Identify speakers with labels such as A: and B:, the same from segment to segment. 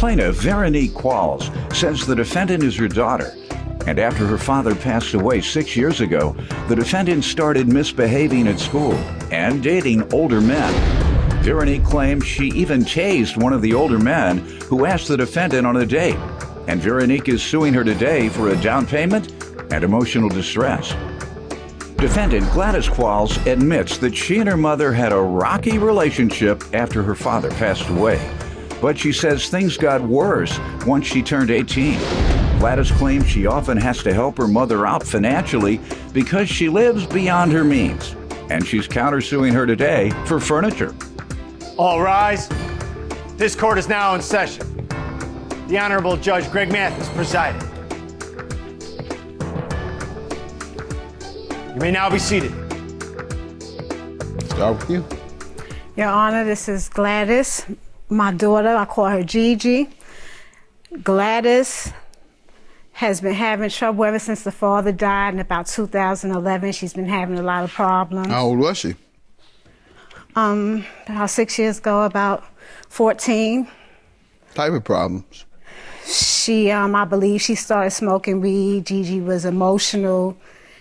A: Plaintiff Veronique Qualls says the defendant is her daughter, and after her father passed away 6 years ago, the defendant started misbehaving at school and dating older men. Veronique claims she even tased one of the older men who asked the defendant on a date, and Veronique is suing her today for a down payment and emotional distress. Defendant Gladys Qualls admits that she and her mother had a rocky relationship after her father passed away, but she says things got worse once she turned 18. Gladys claims she often has to help her mother out financially because she lives beyond her means, and she's countersuing her today for furniture.
B: All rise. This court is now in session. The Honorable Judge Greg Mathis presiding. You may now be seated.
C: Start with you.
D: Your Honor, this is Gladys, my daughter. I call her Gigi. Gladys has been having trouble ever since the father died in about 2011. She's been having a lot of problems.
C: How old was she?
D: About 6 years ago, about 14.
C: Type of problems?
D: She, I believe she started smoking weed. Gigi was emotional.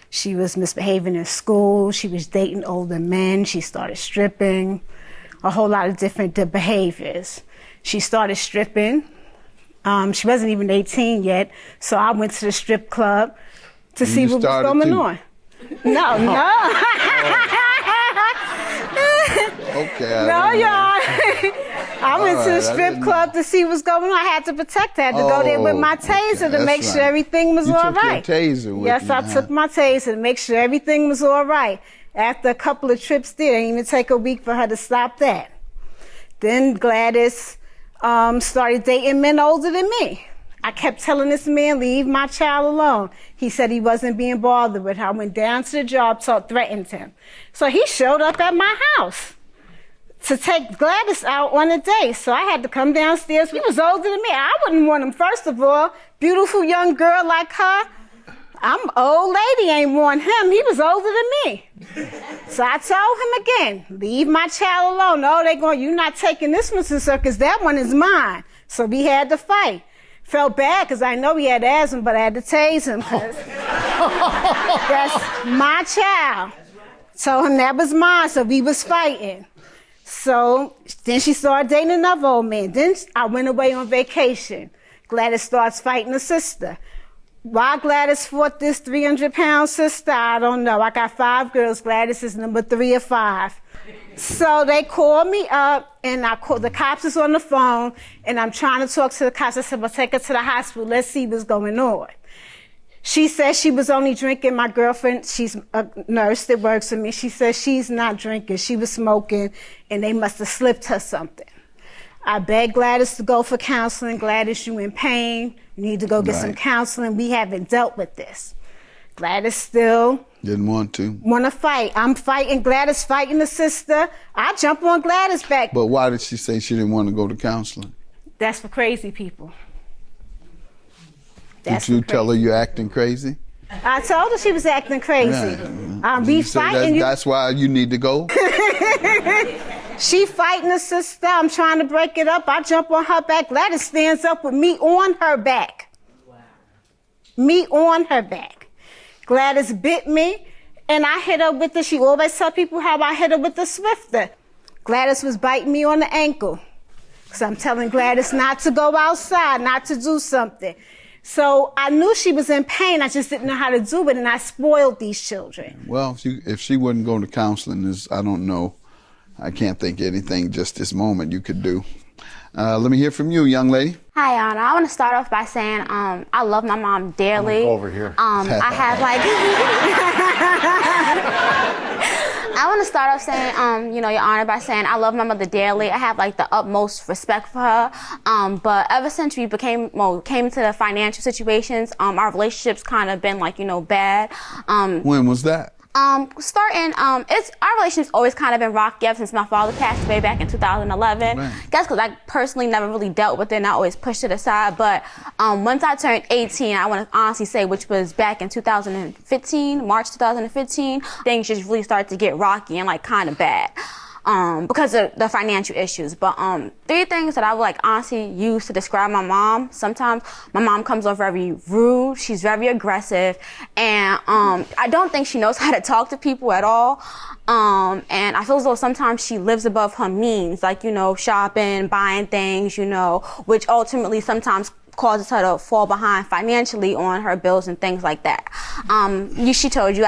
D: She was misbehaving in school. She was dating older men. She started stripping. A whole lot of different behaviors. She started stripping. She wasn't even 18 yet, so I went to the strip club to see what was going on. No.
C: Okay.
D: No, y'all. I went to the strip club to see what's going on. I had to protect her. I had to go there with my taser to make sure everything was all right.
C: You took your taser with
D: Yes,
C: you,
D: I took my taser to make sure everything was all right. After a couple of trips there, it didn't even take a week for her to stop that. Then Gladys started dating men older than me. I kept telling this man, leave my child alone. He said he wasn't being bothered with her. I went down to the job, threatened him. So he showed up at my house to take Gladys out on a date. So I had to come downstairs. He was older than me. I wouldn't want him, first of all. Beautiful young girl like her. I'm an old lady, ain't want him. He was older than me. So I told him again, leave my child alone. No, you're not taking this one to the circus. That one is mine. So we had to fight. Felt bad because I know he had asthma, but I had to tase him because that's my child. Told him that was mine, so we was fighting. So then she started dating another old man. Then I went away on vacation. Gladys starts fighting her sister. Why Gladys fought this 300-pound sister, I don't know. I got 5 girls. Gladys is number 3 or 5. So they called me up, and the cops is on the phone, and I'm trying to talk to the cops. I said, well, take her to the hospital. Let's see what's going on. She says she was only drinking. My girlfriend, she's a nurse that works with me. She says she's not drinking. She was smoking, and they must have slipped her something. I begged Gladys to go for counseling. Gladys, you in pain. You need to go get some counseling. We haven't dealt with this. Gladys still
C: didn't want to
D: fight. I'm fighting. Gladys fighting the sister. I jump on Gladys' back.
C: But why did she say she didn't want to go to counseling?
D: That's for crazy people.
C: Did you tell her you're acting crazy?
D: I told her she was acting crazy. We fighting.
C: That's why you need to go?
D: She fighting the sister. I'm trying to break it up. I jump on her back. Gladys stands up with me on her back. Wow. Me on her back. Gladys bit me, and I hit her with she always tell people how I hit her with the Swifter. Gladys was biting me on the ankle. So I'm telling Gladys not to go outside, not to do something. So I knew she was in pain. I just didn't know how to do it, and I spoiled these children.
C: Well, if she wouldn't go to counseling, I don't know. I can't think of anything just this moment you could do. Let me hear from you, young lady.
E: Hi, Anna. I want to start off by saying I love my mom dearly.
B: Go over here.
E: I have I want to start off saying, Your Honor, by saying I love my mother dearly. I have the utmost respect for her. But ever since we came to the financial situations, our relationship's kind of been bad.
C: When was that?
E: Our relationship's always kind of been rocky ever since my father passed away back in 2011. Right. Guess because I personally never really dealt with it and I always pushed it aside. But once I turned 18, I want to honestly say, which was back in 2015, March 2015, things just really started to get rocky and kind of bad. because of the financial issues. But three things that I would like honestly use to describe my mom. Sometimes my mom comes off very rude. She's very aggressive, and I don't think she knows how to talk to people at all. And I feel as though sometimes she lives above her means, like, you know, shopping, buying things, you know, which ultimately sometimes causes her to fall behind financially on her bills and things like that. She told you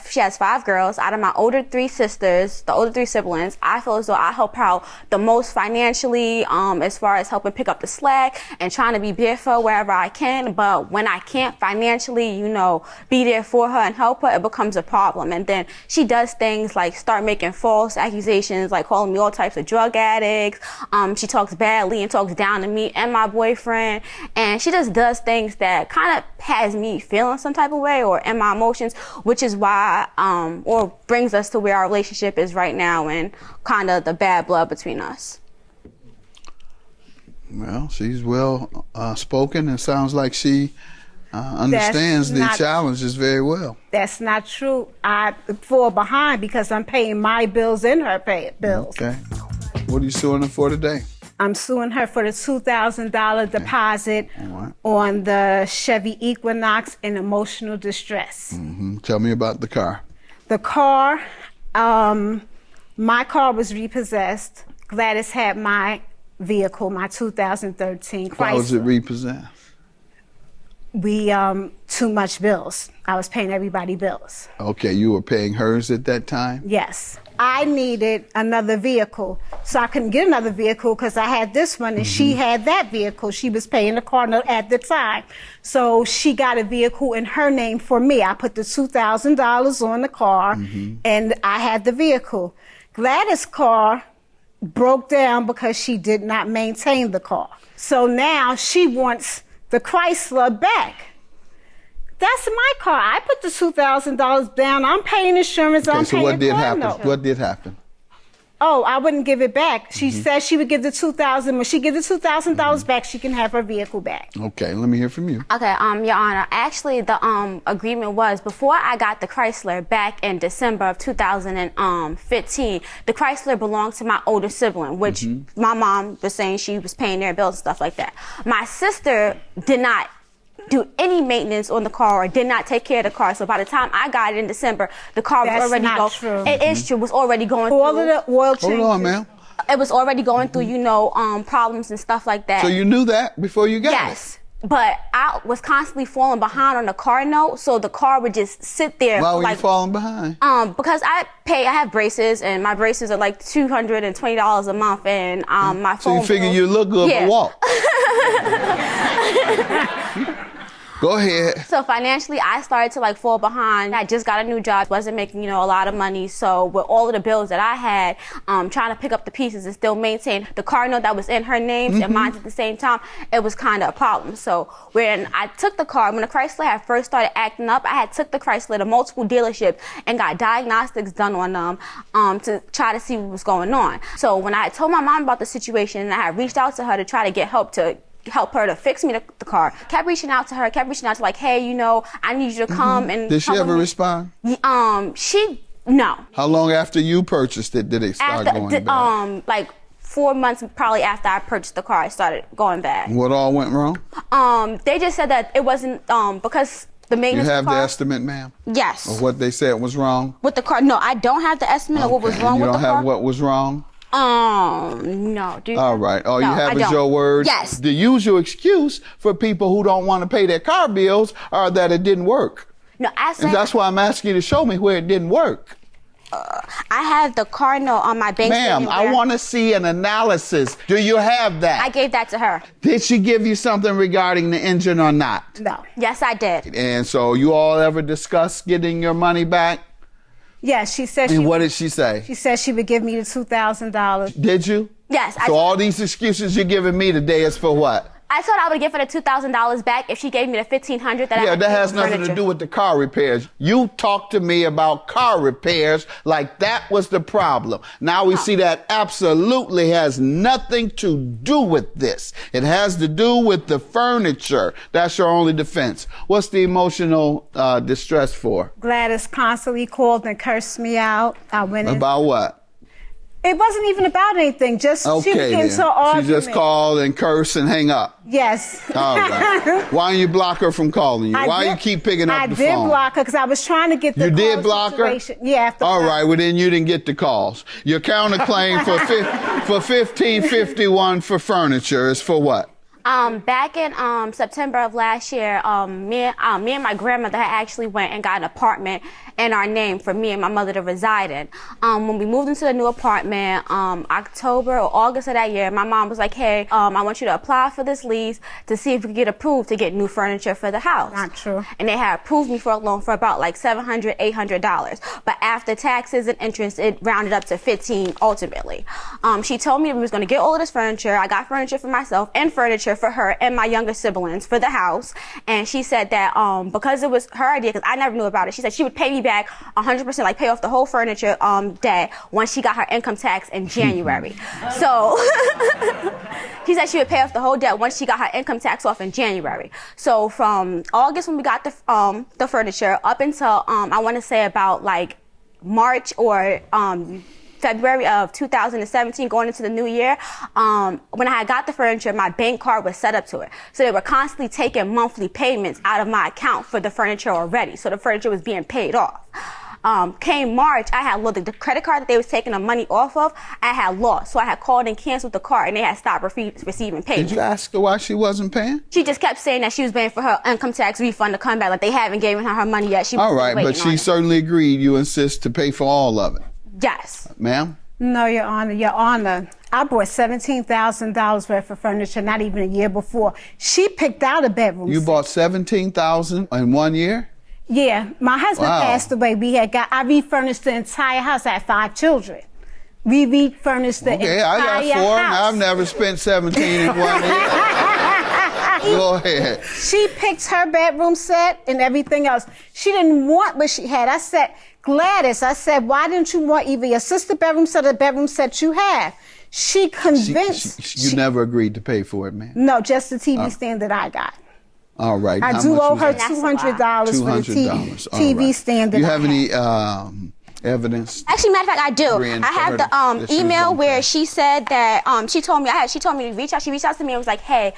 E: she has 5 girls. Out of my older 3 sisters, the older 3 siblings, I feel as though I help her out the most financially, as far as helping pick up the slack and trying to be there for her wherever I can. But when I can't financially, you know, be there for her and help her, it becomes a problem. And then she does things like start making false accusations, like calling me all types of drug addicts. She talks badly and talks down to me and my boyfriend. And she just does things that kind of has me feeling some type of way or in my emotions, which is why, or brings us to where our relationship is right now and kind of the bad blood between us.
C: Well, she's well spoken and sounds like she understands the challenges very well.
D: That's not true. I fall behind because I'm paying my bills and her bills.
C: Okay. What are you suing her for today?
D: I'm suing her for the $2,000 deposit on the Chevy Equinox in emotional distress.
C: Mm-hmm. Tell me about the car.
D: The car, my car was repossessed. Gladys had my vehicle, my 2013 Chrysler.
C: Why was it repossessed?
D: We, too much bills. I was paying everybody bills.
C: Okay, you were paying hers at that time?
D: Yes. I needed another vehicle, so I couldn't get another vehicle because I had this one and she had that vehicle. She was paying the car note at the time. So she got a vehicle in her name for me. I put the $2,000 on the car and I had the vehicle. Gladys' car broke down because she did not maintain the car. So now she wants the Chrysler back. That's my car. I put the $2,000 down. I'm paying insurance. I'm
C: so
D: paying
C: what did happen?
D: note.
C: What did happen?
D: Oh, I wouldn't give it back. She said she would give the $2,000. When she gives the $2,000 back, she can have her vehicle back.
C: Okay, let me hear from you.
E: Okay, Your Honor, actually the agreement was before I got the Chrysler back in December of 2015, the Chrysler belonged to my older sibling, which my mom was saying she was paying their bills and stuff like that. My sister did not do any maintenance on the car or did not take care of the car. So by the time I got it in December, the car was already
D: true.
E: It is true. Was already going
D: All
E: through.
D: of the oil changes.
C: Hold on, ma'am.
E: It was already going through, you know, problems and stuff like that.
C: So you knew that before you got it?
E: Yes. But I was constantly falling behind on the car note, so the car would just sit there.
C: Why were you falling behind?
E: Because I have braces, and my braces are like $220 a month, and my phone.
C: So you figure you look good for walk. Go ahead.
E: So financially, I started to like fall behind. I just got a new job, wasn't making, you know, a lot of money. So with all of the bills that I had, trying to pick up the pieces and still maintain the car note that was in her name and mine at the same time, it was kind of a problem. So when I took the car, when the Chrysler had first started acting up, I had took the Chrysler to multiple dealerships and got diagnostics done on them to try to see what was going on. So when I told my mom about the situation and I had reached out to her to try to get help her to fix me the car. Kept reaching out to her, like, hey, you know, I need you to come and
C: Did she ever respond?
E: No.
C: How long after you purchased it did it start going bad?
E: Like 4 months probably after I purchased the car, it started going bad.
C: What all went wrong?
E: They just said that it wasn't because the maintenance.
C: You have
E: of the car,
C: the estimate, ma'am?
E: Yes.
C: Of what they said was wrong?
E: With the car? No, I don't have the estimate of what was wrong with the car.
C: You don't have what was wrong?
E: No.
C: All right. All you have is your word.
E: Yes.
C: The usual excuse for people who don't want to pay their car bills are that it didn't work.
E: No, I said.
C: And that's why I'm asking you to show me where it didn't work.
E: I have the car note on my bank statement.
C: Ma'am, I want to see an analysis. Do you have that?
E: I gave that to her.
C: Did she give you something regarding the engine or not?
D: No.
E: Yes, I did.
C: And so you all ever discussed getting your money back?
D: Yes, she said.
C: And what did she say?
D: She said she would give me the $2,000.
C: Did you?
E: Yes.
C: So all these excuses you're giving me today is for what?
E: I told her I would give her the $2,000 back if she gave me the $1,500 that I
C: Yeah,
E: had
C: that
E: paid
C: has
E: for
C: nothing
E: furniture.
C: to do with the car repairs. You talked to me about car repairs like that was the problem. Now we see that absolutely has nothing to do with this. It has to do with the furniture. That's your only defense. What's the emotional distress for?
D: Gladys constantly called and cursed me out. I went in.
C: About what?
D: It wasn't even about anything. Just she was
C: Okay,
D: getting
C: then.
D: into an argument.
C: She just called and cursed and hang up.
D: Yes.
C: All right. Why don't you block her from calling you? Why you keep picking up the phone?
D: I did block her because I was trying to get the
C: You did
D: call
C: block her?
D: situation. Yeah.
C: All right. Well, then you didn't get the calls. Your counterclaim for $1551 for furniture is for what?
E: Back in September of last year, me and my grandmother had actually went and got an apartment in our name for me and my mother to reside in. When we moved into the new apartment, October or August of that year, my mom was like, hey, I want you to apply for this lease to see if we could get approved to get new furniture for the house.
D: Not true.
E: And they had approved me for a loan for about like $700, $800. But after taxes and interest, it rounded up to $15 ultimately. She told me we was going to get all of this furniture. I got furniture for myself and furniture for her and my younger siblings for the house. And she said that because it was her idea, because I never knew about it, she said she would pay me back 100%, like pay off the whole furniture debt once she got her income tax in January. So she said she would pay off the whole debt once she got her income tax off in January. So from August when we got the furniture up until I want to say about like March or February of 2017, going into the new year, when I had got the furniture, my bank card was set up to it. So they were constantly taking monthly payments out of my account for the furniture already. So the furniture was being paid off. Came March, I had looked at the credit card that they was taking the money off of, I had lost. So I had called and canceled the card and they had stopped receiving payments.
C: Did you ask her why she wasn't paying?
E: She just kept saying that she was waiting for her income tax refund to come back. Like they haven't given her money yet. She was
C: All right, but
E: waiting on
C: she
E: it.
C: certainly agreed you insist to pay for all of it.
E: Yes.
C: Ma'am?
D: No, Your Honor. Your Honor, I bought $17,000 worth of furniture not even a year before. She picked out a bedroom
C: You
D: set.
C: bought $17,000 in 1 year?
D: Yeah, my husband
C: Wow.
D: passed away. I refurnished the entire house. I had 5 children. We refurnished the
C: Okay,
D: entire
C: I got 4.
D: house.
C: I've never spent 17 in 1 year. Go ahead.
D: She picked her bedroom set and everything else. She didn't want what she had. I said, Gladys, why didn't you want either your sister bedroom set or the bedroom set you have? She convinced.
C: You never agreed to pay for it, man.
D: No, just the TV stand that I got.
C: All right.
D: I
C: How
D: do
C: much
D: owe
C: was
D: her
C: that?
D: $200 for the
C: $200. All
D: TV
C: right.
D: stand that
C: You
D: I
C: have
D: had.
C: any evidence?
E: Actually, matter of fact, I do.
C: Agreeing
E: I
C: for her
E: have
C: that
E: the
C: she was
E: email
C: gonna
E: where
C: pay.
E: she said that she told me to reach out. She reached out to me and was like, "Hey,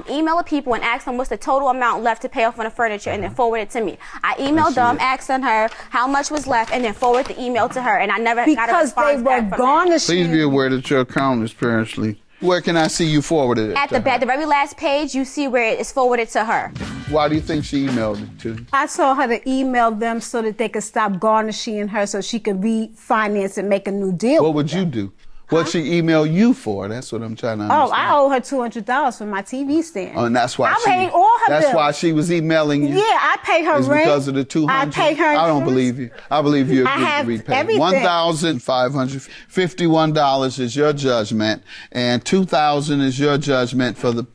E: email the people and ask them what's the total amount left to pay off on the furniture, and then forward it to me." I emailed them, asking her how much was left, and then forward the email to her, and I never got a
D: Because they
E: response
D: were
E: back from her.
C: Please be
D: garnishing.
C: aware that your account is apparently. Where can I see you forwarded it?
E: At
C: to
E: the
C: her?
E: the very last page, you see where it is forwarded to her.
C: Why do you think she emailed it to you?
D: I told her to email them so that they could stop garnishing her so she could refinance and make a new deal.
C: What would you do? What'd she email you for? That's what I'm trying to understand.
D: Oh, I owe her $200 for my TV stand.
C: Oh, and that's why
D: I paid all her
C: That's
D: bills.
C: why she was emailing you.
D: Yeah, I pay her
C: It's
D: rent.
C: because of the 200.
D: I pay her
C: I don't
D: insurance.
C: believe you. I believe you
D: I
C: agreed to
D: have
C: repay.
D: everything.
C: $1,551 is your judgment, and $2,000 is your judgment for the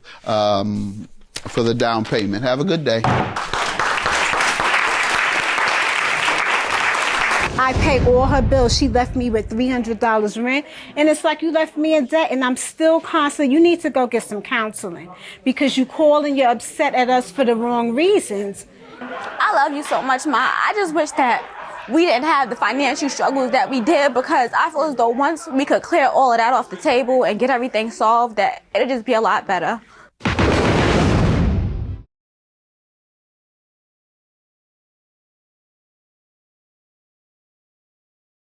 C: down payment. Have a good day.
D: I pay all her bills. She left me with $300 rent. And it's like you left me in debt and I'm still constantly, you need to go get some counseling because you call and you're upset at us for the wrong reasons.
E: I love you so much, Ma. I just wish that we didn't have the financial struggles that we did, because I feel as though once we could clear all of that off the table and get everything solved, that it'd just be a lot better.